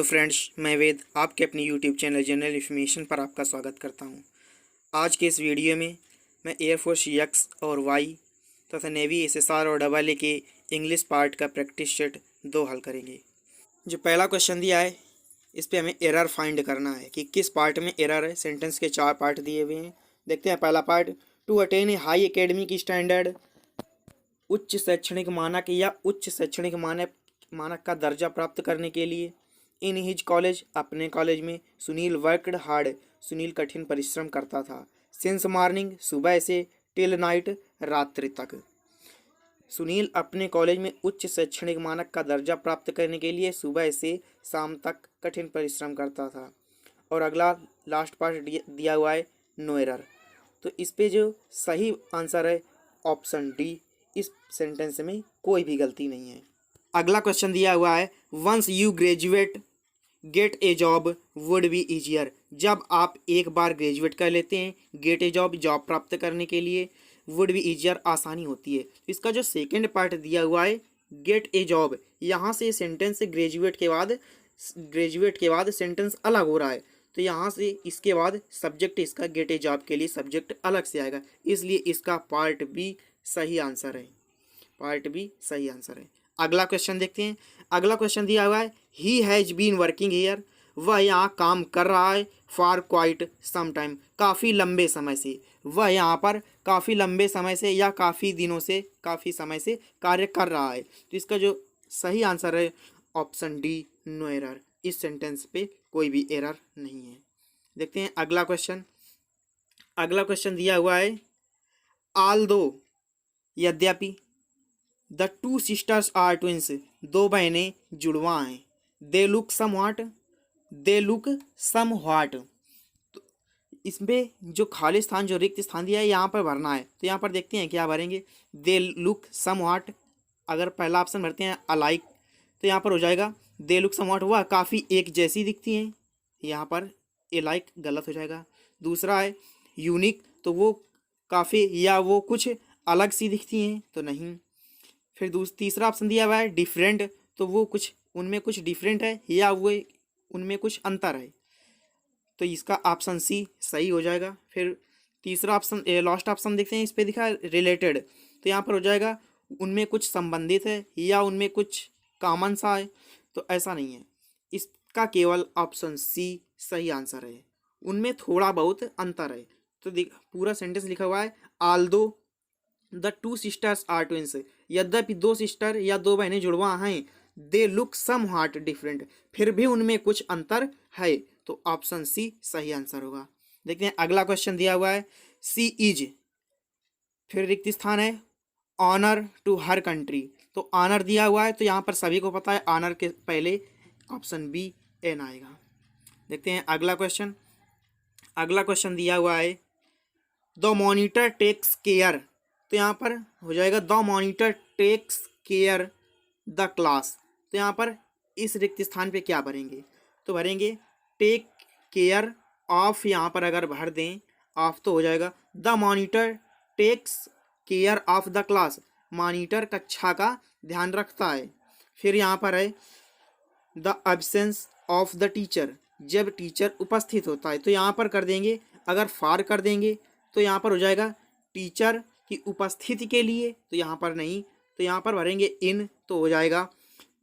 Hello friends, मैं वेद आपके अपने यूट्यूब चैनल जनरल इन्फॉर्मेशन पर आपका स्वागत करता हूं। आज के इस वीडियो में मैं एयरफोर्स एक्स और वाई तथा नेवी एसएसआर और डबल ए के इंग्लिश पार्ट का प्रैक्टिस सेट 2 हल करेंगे। जो पहला क्वेश्चन दिया है इस पे हमें एरर फाइंड करना है कि किस पार्ट में एरर है। सेंटेंस के 4 पार्ट दिए हुए हैं। देखते हैं पहला part, to attain a high academic standard, उच्च शैक्षणिक मानक या उच्च शैक्षणिक मानक का दर्जा प्राप्त करने के लिए इन हिज कॉलेज अपने कॉलेज में सुनील वर्कड हार्ड, सुनील कठिन परिश्रम करता था। सिंस मॉर्निंग सुबह से टिल नाइट रात्रि तक। सुनील अपने कॉलेज में उच्च शैक्षणिक मानक का दर्जा प्राप्त करने के लिए सुबह से शाम तक कठिन परिश्रम करता था। और अगला लास्ट पार्ट दिया हुआ है नो एरर। तो इस पे जो सही आंसर है ऑप्शन डी, इस सेंटेंस में कोई भी गलती नहीं है। अगला क्वेश्चन दिया हुआ है once you graduate get a job would be easier. जब आप एक बार ग्रेजुएट कर लेते हैं, गेट ए जॉब जॉब प्राप्त करने के लिए, वुड बी ईजियर आसानी होती है। तो इसका जो सेकंड पार्ट दिया हुआ है गेट ए जॉब, यहाँ से सेंटेंस से ग्रेजुएट के बाद सेंटेंस अलग हो रहा है। तो यहाँ से इसके बाद सब्जेक्ट इसका गेट ए जॉब के लिए सब्जेक्ट अलग से आएगा, इसलिए इसका पार्ट बी सही आंसर है। पार्ट बी सही आंसर है। अगला क्वेश्चन देखते हैं। अगला क्वेश्चन दिया हुआ है he has been working here, वह यहाँ काम कर रहा है, फॉर क्वाइट सम टाइम, काफ़ी लंबे समय से। वह यहाँ पर काफ़ी लंबे समय से या काफ़ी दिनों से, काफ़ी समय से कार्य कर रहा है। तो इसका जो सही आंसर है ऑप्शन डी नो एरर। इस सेंटेंस पे कोई भी एरर नहीं है। देखते हैं अगला क्वेश्चन। अगला क्वेश्चन दिया हुआ है आल्दो, यद्यपि, the two sisters are twins, दो बहनें जुड़वा हैं, दे लुक सम व्हाट। तो इसमें जो खाली स्थान, जो रिक्त स्थान दिया है यहाँ पर भरना है। तो यहाँ पर देखते हैं क्या भरेंगे। दे लुक सम व्हाट, अगर पहला ऑप्शन भरते हैं अलाइक तो यहाँ पर हो जाएगा दे लुक सम व्हाट, वह काफ़ी एक जैसी दिखती हैं, यहाँ पर ए लाइक गलत हो जाएगा। दूसरा है यूनिक, तो वो काफ़ी या वो कुछ अलग सी दिखती हैं, तो नहीं। फिर तीसरा ऑप्शन दिया हुआ है डिफरेंट, तो वो कुछ उनमें कुछ डिफरेंट है या वो उनमें कुछ अंतर है, तो इसका ऑप्शन सी सही हो जाएगा। फिर तीसरा ऑप्शन, लास्ट ऑप्शन देखते हैं, इस पे दिखा है रिलेटेड, तो यहाँ पर हो जाएगा उनमें कुछ संबंधित है या उनमें कुछ कॉमन सा है, तो ऐसा नहीं है। इसका केवल ऑप्शन सी सही आंसर है, उनमें थोड़ा बहुत अंतर है। तो पूरा सेंटेंस लिखा हुआ है although the two sisters are twins, यद्यपि दो सिस्टर या दो बहनें जुड़वा हैं, they look somewhat different, फिर भी उनमें कुछ अंतर है, तो ऑप्शन सी सही आंसर होगा। देखते हैं अगला क्वेश्चन दिया हुआ है सी इज, फिर रिक्त स्थान है ऑनर टू हर कंट्री, तो ऑनर दिया हुआ है, तो यहाँ पर सभी को पता है ऑनर के पहले ऑप्शन बी एन आएगा। देखते हैं अगला क्वेश्चन। अगला क्वेश्चन दिया हुआ है द मॉनिटर टेक्स केयर, तो यहाँ पर हो जाएगा the monitor takes care the class, तो यहाँ पर इस रिक्त स्थान पे क्या भरेंगे, तो भरेंगे टेक केयर ऑफ, यहाँ पर अगर भर दें ऑफ तो हो जाएगा the monitor takes care of the class, monitor कक्षा का ध्यान रखता है। फिर यहाँ पर है the absence of the teacher, जब टीचर उपस्थित होता है, तो यहाँ पर कर देंगे, अगर फार कर देंगे तो यहाँ पर हो जाएगा टीचर की उपस्थिति के लिए, तो यहाँ पर नहीं, तो यहाँ पर भरेंगे इन, तो हो जाएगा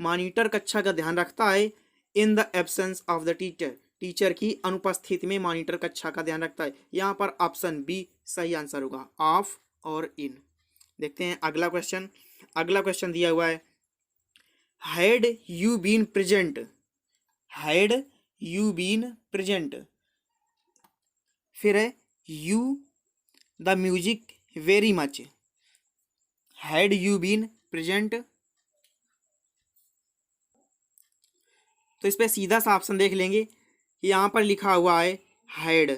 मॉनिटर कक्षा का ध्यान रखता है in the absence of the teacher, teacher की अनुपस्थिति में मॉनिटर कक्षा का ध्यान रखता है। यहाँ पर ऑप्शन बी सही आंसर होगा, ऑफ और इन। देखते हैं अगला क्वेश्चन। अगला क्वेश्चन दिया हुआ है had you been present, had you been present, फिर है you the music very much, had you been present, तो इस पर सीधा सा ऑप्शन देख लेंगे कि यहाँ पर लिखा हुआ है हैड,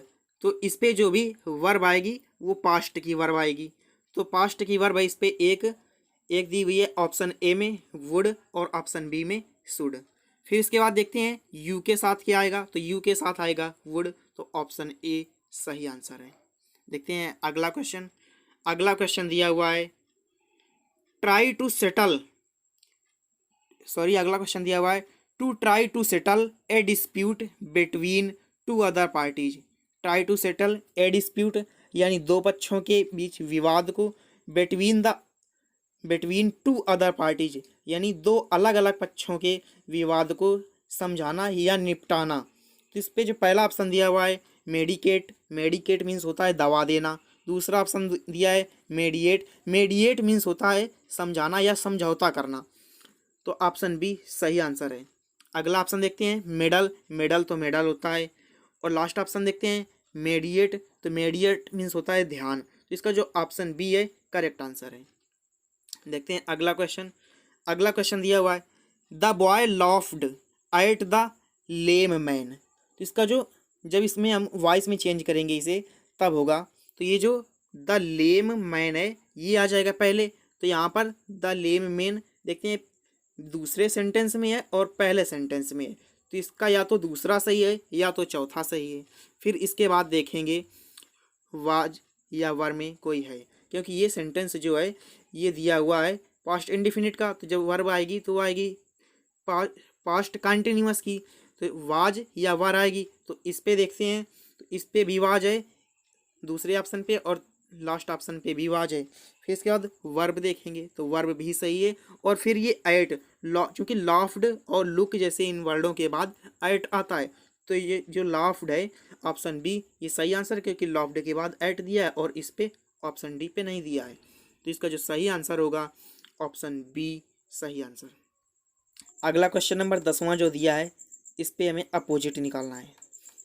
तो इस पर जो भी वर्ब आएगी वो पास्ट की वर्ब आएगी, तो पास्ट की वर्ब है इस पर एक दी हुई है ऑप्शन ए में वुड और ऑप्शन बी में शुड। फिर इसके बाद देखते हैं यू के साथ क्या आएगा, तो यू के साथ आएगा वुड, तो ऑप्शन ए सही आंसर है। देखते हैं अगला क्वेश्चन। अगला क्वेश्चन दिया हुआ है ट्राई टू सेटल, अगला क्वेश्चन दिया हुआ है to try to settle a dispute between two other parties. Try to settle a dispute यानी दो पक्षों के बीच विवाद को, बिटवीन टू अदर पार्टीज यानी दो अलग अलग पक्षों के विवाद को समझाना या निपटाना। तो इस पे जो पहला ऑप्शन दिया हुआ है मेडिकेट, मेडिकेट मीन्स होता है दवा देना। दूसरा ऑप्शन दिया है मेडिएट, मेडिएट मीन्स होता है समझाना या समझौता करना। तो ऑप्शन बी सही आंसर है। अगला ऑप्शन देखते हैं मेडल, मेडल तो मेडल होता है। और लास्ट ऑप्शन देखते हैं मेडिएट, तो मेडिएट मीन्स होता है ध्यान। तो इसका जो ऑप्शन बी है करेक्ट आंसर है। देखते हैं अगला क्वेश्चन। अगला क्वेश्चन दिया हुआ है the boy laughed at the lame man. तो इसका जो जब इसमें हम वॉइस में चेंज करेंगे इसे तब होगा। तो ये जो द लेम मैन है ये आ जाएगा पहले। तो यहाँ पर द लेम मैन देखते हैं दूसरे सेंटेंस में है और पहले सेंटेंस में है। तो इसका या तो दूसरा सही है या तो चौथा सही है। फिर इसके बाद देखेंगे वाज या वर में कोई है, क्योंकि ये सेंटेंस जो है ये दिया हुआ है पास्ट इंडिफिनिट का। तो जब वर्ब आएगी तो आएगी पास्ट कंटिन्यूअस की। तो वाज या वर आएगी। तो इस पे देखते हैं, तो इस पे भी वाज है दूसरे ऑप्शन पे और लास्ट ऑप्शन पे भी वाज है। फिर इसके बाद वर्ब देखेंगे तो वर्ब भी सही है। और फिर ये एट चूँकि लॉफ्ड और लुक जैसे इन वर्डों के बाद एट आता है, तो ये जो लॉफ्ड है ऑप्शन बी ये सही आंसर, क्योंकि लॉफ्ड के बाद एट दिया है और इस पे ऑप्शन डी पे नहीं दिया है। तो इसका जो सही आंसर होगा ऑप्शन बी सही आंसर। अगला क्वेश्चन नंबर 10वां जो दिया है इस पे हमें अपोजिट निकालना है।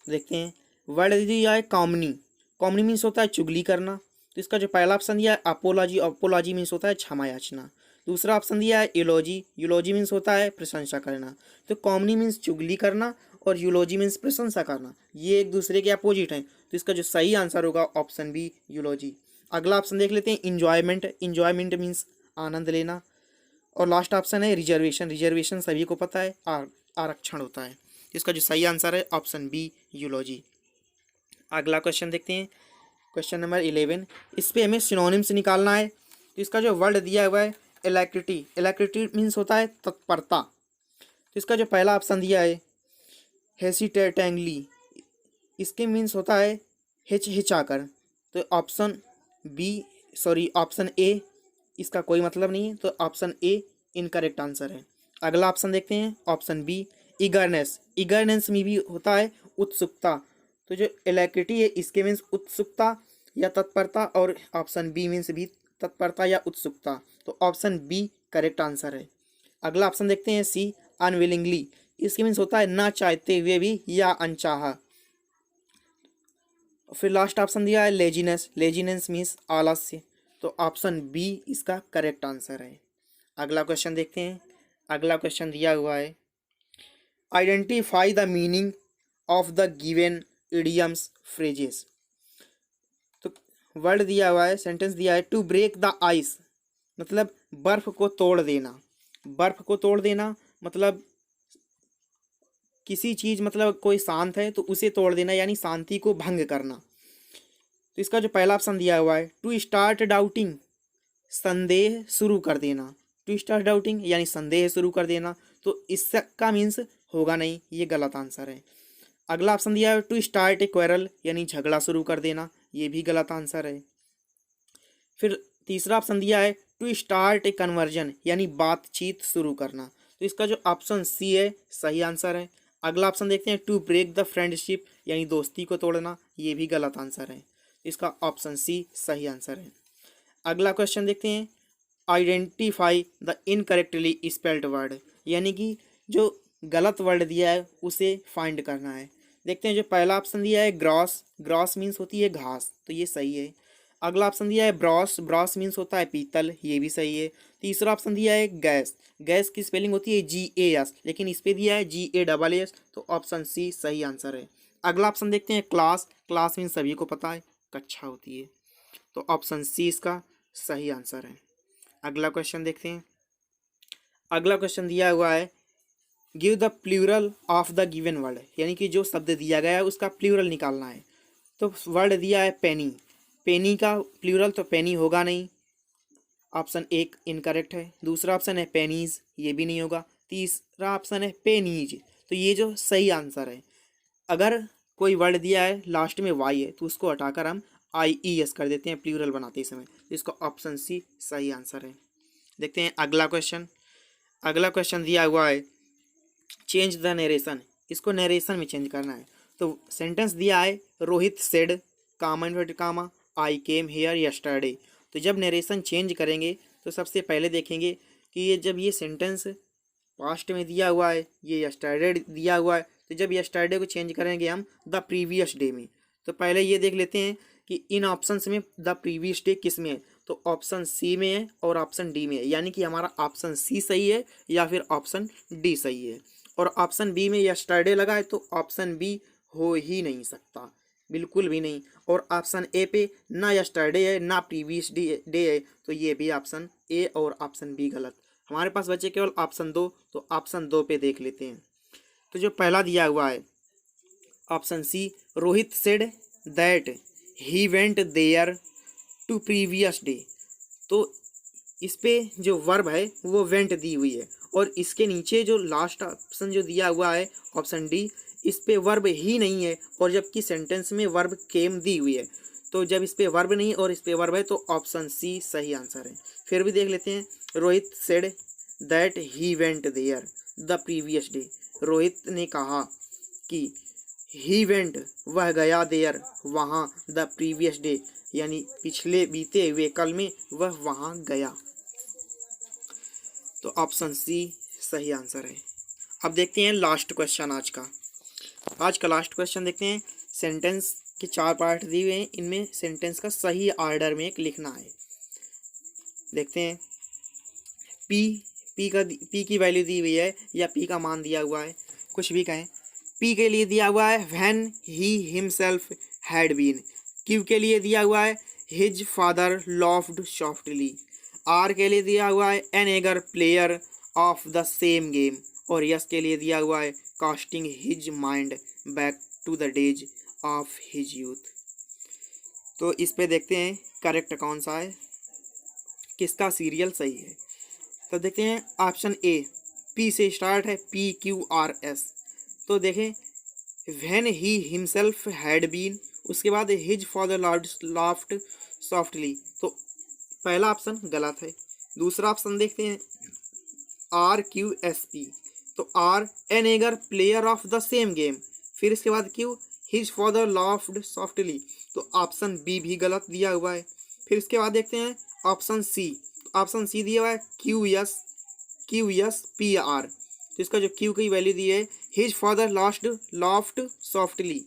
देखते हैं वर्ड दिया है कॉमनी, कॉमनी मीन्स होता है चुगली करना। तो इसका जो पहला ऑप्शन दिया है अपोलॉजी, अपोलॉजी मीन्स होता है क्षमा याचना। दूसरा ऑप्शन दिया है यूलॉजी, यूलॉजी मीन्स होता है प्रशंसा करना। तो कॉमनी मीन्स चुगली करना और यूलॉजी मीन्स प्रशंसा करना, ये एक दूसरे के अपोजिट हैं। तो इसका जो सही आंसर होगा ऑप्शन बी यूलॉजी। अगला ऑप्शन देख लेते हैं इंजॉयमेंट, इंजॉयमेंट मीन्स आनंद लेना। और लास्ट ऑप्शन है रिजर्वेशन, रिजर्वेशन सभी को पता है आरक्षण होता है। इसका जो सही आंसर है ऑप्शन बी यूलॉजी। अगला क्वेश्चन देखते हैं क्वेश्चन नंबर 11। इस पे हमें सिनोनिम्स निकालना है। तो इसका जो वर्ड दिया हुआ है एलैक्रिटी, एलैक्रिटी मीन्स होता है तत्परता। तो इसका जो पहला ऑप्शन दिया है हेसिटेटिंगली, इसके मीन्स होता है हिचहिचाकर। तो ऑप्शन ए इसका कोई मतलब नहीं है, तो ऑप्शन ए इनकरेक्ट आंसर है। अगला ऑप्शन देखते हैं ऑप्शन बी ईगरनेस, ईगरनेस में भी होता है उत्सुकता। तो जो एलैक्रिटी है इसके मीन्स उत्सुकता या तत्परता, और ऑप्शन बी मीन्स भी तत्परता या उत्सुकता। तो ऑप्शन बी करेक्ट आंसर है। अगला ऑप्शन देखते हैं सी अनविलिंगली, इसके मीन्स होता है ना चाहते हुए भी या अनचाहा। फिर लास्ट ऑप्शन दिया है लेजीनेस, लेजीनेस मीन्स आलस्य। तो ऑप्शन बी इसका करेक्ट आंसर है। अगला क्वेश्चन देखते हैं। अगला क्वेश्चन दिया हुआ है identify the meaning of the given idioms phrases. तो वर्ड दिया हुआ है, सेंटेंस दिया है टू ब्रेक द आइस, मतलब बर्फ को तोड़ देना। बर्फ को तोड़ देना मतलब किसी चीज़, मतलब कोई शांत है तो उसे तोड़ देना यानी शांति को भंग करना। तो इसका जो पहला ऑप्शन दिया हुआ है टू स्टार्ट डाउटिंग, संदेह शुरू कर देना। टू स्टार्ट डाउटिंग यानी संदेह शुरू कर देना, तो इसका मीन्स होगा नहीं, ये गलत आंसर है। अगला ऑप्शन दिया है टू स्टार्ट ए क्वेरल यानी झगड़ा शुरू कर देना, ये भी गलत आंसर है। फिर तीसरा ऑप्शन दिया है टू स्टार्ट ए कन्वर्जन यानी बातचीत शुरू करना। तो इसका जो ऑप्शन सी है सही आंसर है। अगला ऑप्शन देखते हैं टू ब्रेक द फ्रेंडशिप यानी दोस्ती को तोड़ना, ये भी गलत आंसर है। इसका ऑप्शन सी सही आंसर है। अगला क्वेश्चन देखते हैं identify the incorrectly spelled word, यानी कि जो गलत वर्ड दिया है उसे फाइंड करना है। देखते हैं जो पहला ऑप्शन दिया है ग्रॉस, ग्रॉस मीन्स होती है घास, तो ये सही है। अगला ऑप्शन दिया है ब्रॉस, ब्रॉस मीन्स होता है पीतल, ये भी सही है। तीसरा ऑप्शन दिया है गैस, गैस की स्पेलिंग होती है GAS, लेकिन इस पे दिया है GASS, तो ऑप्शन सी सही आंसर है। अगला ऑप्शन देखते हैं क्लास, क्लास मीन्स सभी को पता है कक्षा होती है, तो ऑप्शन सी इसका सही आंसर है। अगला क्वेश्चन देखते हैं। अगला क्वेश्चन दिया हुआ है give the plural of the given word, यानी कि जो शब्द दिया गया है उसका प्लूरल निकालना है। तो वर्ड दिया है पेनी, पेनी का प्लूरल तो पेनी होगा नहीं, ऑप्शन एक इनकरेक्ट है। दूसरा ऑप्शन है पेनीज, ये भी नहीं होगा। तीसरा ऑप्शन है पेनीज। तो ये जो सही आंसर है, अगर कोई वर्ड दिया है लास्ट में वाई है तो उसको हटाकर हम IES कर देते हैं प्लूरल बनाते समय। तो इसका ऑप्शन सी सही आंसर है। देखते हैं अगला क्वेश्चन। अगला क्वेश्चन दिया हुआ है चेंज द नरेशन, इसको नरेशन में चेंज करना है। तो सेंटेंस दिया है Rohit said comma inverted comma I came here yesterday. तो जब नरेशन चेंज करेंगे तो सबसे पहले देखेंगे कि ये जब ये सेंटेंस पास्ट में दिया हुआ है, ये यस्टरडे दिया हुआ है, तो जब यस्टरडे को चेंज करेंगे हम द प्रीवियस डे में। तो पहले ये देख लेते हैं कि इन ऑप्शंस में द प्रीवियस डे किस में है। तो ऑप्शन सी में है और ऑप्शन डी में है, यानी कि हमारा ऑप्शन सी सही है या फिर ऑप्शन डी सही है। और ऑप्शन बी में यस्टरडे लगा है तो ऑप्शन बी हो ही नहीं सकता, बिल्कुल भी नहीं। और ऑप्शन ए पे ना यस्टरडे है ना प्रीवियस डे है, तो ये भी ऑप्शन ए और ऑप्शन बी गलत। हमारे पास बचे केवल ऑप्शन दो, तो ऑप्शन दो पे देख लेते हैं। तो जो पहला दिया हुआ है option C Rohit said that he went there to previous day. तो इस पे जो वर्ब है वो वेंट दी हुई है, और इसके नीचे जो लास्ट ऑप्शन जो दिया हुआ है ऑप्शन डी, इस पे वर्ब ही नहीं है, और जबकि सेंटेंस में वर्ब केम दी हुई है। तो जब इस पे वर्ब नहीं और इस पे वर्ब है तो ऑप्शन सी सही आंसर है। फिर भी देख लेते हैं। Rohit said that he went there the previous day. Rohit ने कहा कि ही वेंट वह गया देयर वहाँ द प्रीवियस डे, यानी पिछले बीते हुए कल में वह वहाँ गया। तो ऑप्शन सी सही आंसर है। अब देखते हैं लास्ट क्वेश्चन आज का लास्ट क्वेश्चन देखते हैं। सेंटेंस के 4 पार्ट दिए हुए हैं, इनमें सेंटेंस का सही ऑर्डर में एक लिखना है। देखते हैं पी की वैल्यू दी हुई है या पी का मान दिया हुआ है, कुछ भी कहें। पी के लिए दिया हुआ है when he himself had been. Q के लिए दिया हुआ है his father laughed softly. R के लिए दिया हुआ है an eager player of the same game. और यस के लिए दिया हुआ है casting his mind back to the days of his youth. तो इस पे देखते हैं करेक्ट कौन सा है, किसका सीरियल सही है। तो देखते हैं ऑप्शन ए पी से स्टार्ट है PQRS। तो देखें when he himself had been, उसके बाद हिज फादर लाफ्ड सॉफ्टली। तो पहला ऑप्शन गलत है। दूसरा ऑप्शन देखते हैं RQSP। तो R an eager player of the same game, फिर इसके बाद Q his father laughed softly. तो ऑप्शन बी भी गलत दिया हुआ है। फिर इसके बाद देखते हैं ऑप्शन सी। ऑप्शन सी दिया हुआ है QSPR। तो इसका जो क्यू की वैल्यू दी है हिज फादर लाफ्ड सॉफ्टली,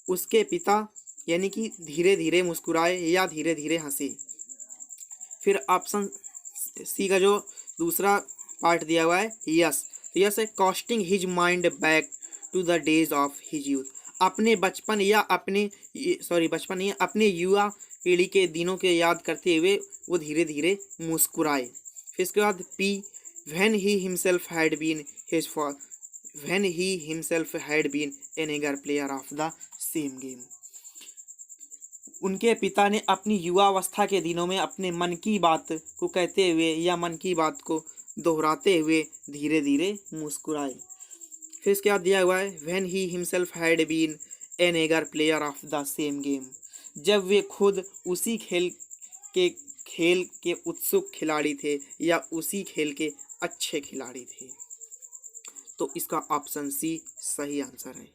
उसके पिता यानी कि धीरे धीरे मुस्कुराए या धीरे धीरे हंसे। फिर ऑप्शन सी का जो दूसरा पार्ट दिया हुआ है यस, तो यस है casting his mind back to the days of his youth. अपने बचपन या अपने युवा पीढ़ी के दिनों के याद करते हुए वो धीरे धीरे मुस्कुराए। फिर इसके बाद P when he himself had been an eager player of the same game. उनके पिता ने अपनी युवावस्था के दिनों में अपने मन की बात को कहते हुए या मन की बात को दोहराते हुए धीरे धीरे मुस्कुराए। फिर इसके बाद दिया हुआ है when he himself had been an eager player of the same game. जब वे खुद उसी खेल के उत्सुक खिलाड़ी थे या उसी खेल के अच्छे खिलाड़ी थे। तो इसका ऑप्शन सी सही आंसर है।